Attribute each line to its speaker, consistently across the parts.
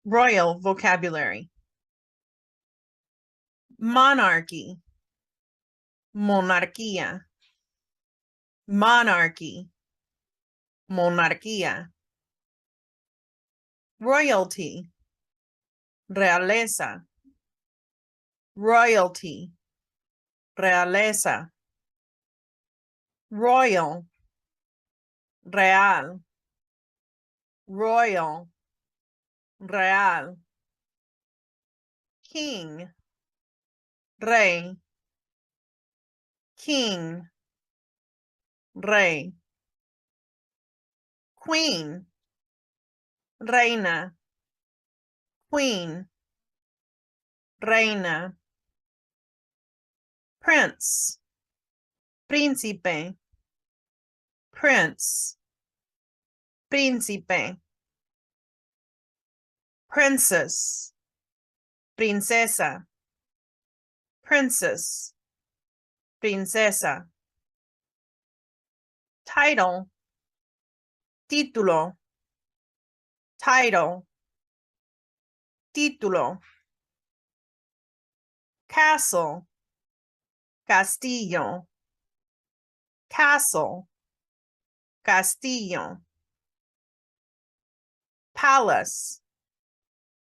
Speaker 1: Royal vocabulary. Monarchy, monarquía. Monarchy, monarquía. Royalty, realeza. Royalty, realeza. Royal, real. Royal, real. King, rey. King, rey. Queen, reina. Queen, reina. Prince, príncipe. Prince, príncipe. Princess, princesa. Princess, princesa. Title, título. Title, título. Castle, castillo. Castle, castillo. Palace,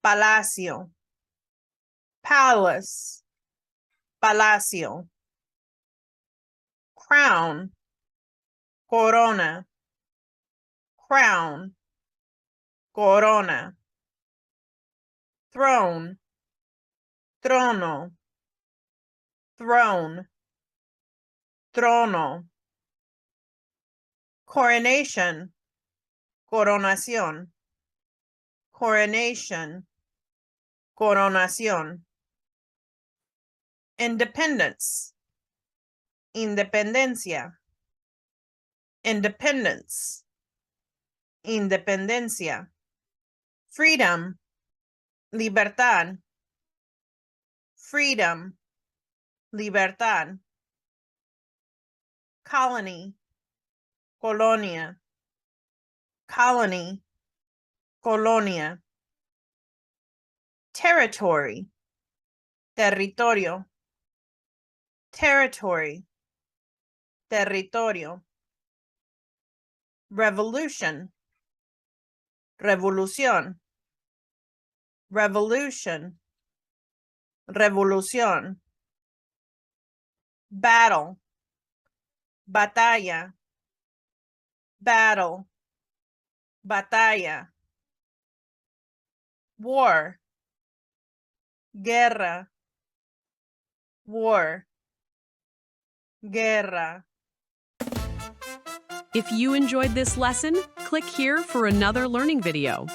Speaker 1: palacio. Palace, palacio. Crown, corona. Crown, corona. Throne, trono. Throne, trono. Coronation, coronación. Coronation, coronación. Independence, independencia. Independence, independencia. Freedom, libertad. Freedom, libertad. Colony, colonia. Colony, colonia. Territory, territorio. Territory, territorio. Revolution, revolución. Revolution, revolución. Battle, batalla. Battle, batalla. War, guerra. War, guerra.
Speaker 2: If you enjoyed this lesson, click here for another learning video.